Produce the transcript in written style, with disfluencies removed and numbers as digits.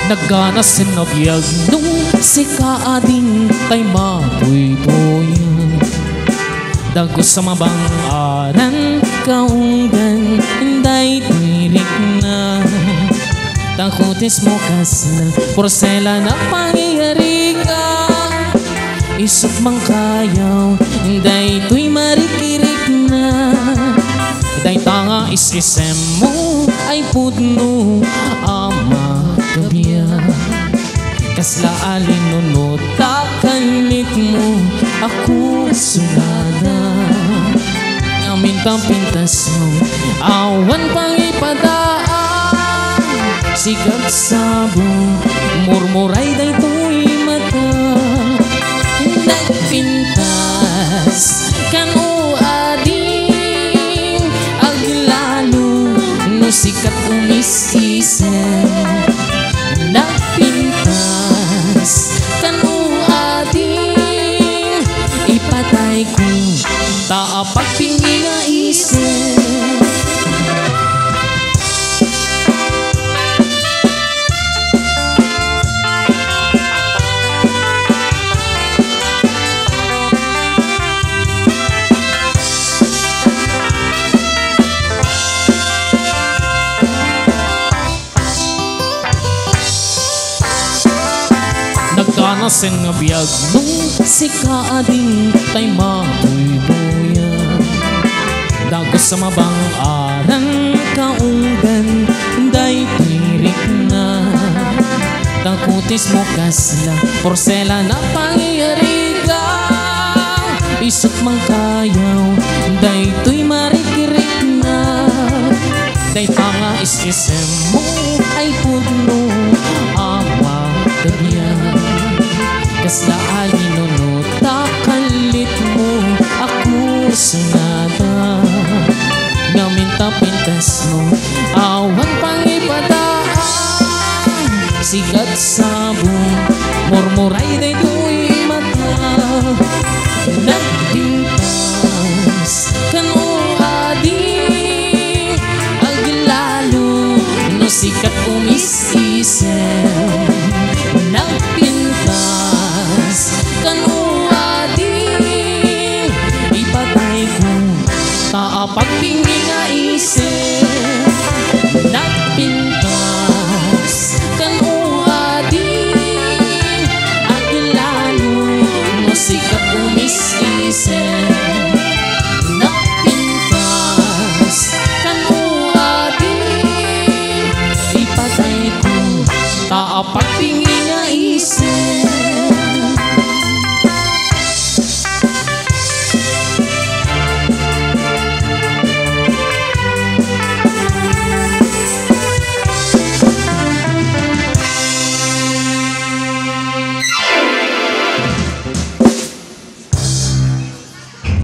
Naganasin na biyag nung si kaading tay mapuy-puyan. Dagos sa mabang-aran kaunggan inday tirik na. Takutis mo kasla porsela na pangyayari ka. Isip mang kayaw inday tuy marikirik na. Day tanga isisem mo ay pudno ama kabiya. Kasla alinunod takanit mo ako sulada. Ngamin tang pintas mo awan pang ipadaan. Sigat sabong murmuray day tuy mata. Nagpintas kan o ading aglalo no sikat umisisen. Nagpintas kan o ading ipatay ko taapag pingingaisen. Nagkanasin nga biyag nung si kaading tay mapuy-puyan. Dagos sa mabang-aran kaunggan day tirik na. Takutis mo kasla porsela na pangyayari ka. Isot mang kayaw day tuy marikirik na. Day tanga isisem mo ay pudno ama kabiya. Kasla alinunod takalit mo ako sunada. Ngamin tapintas mo awan pang ipadaan. Sigat sabong murmuray day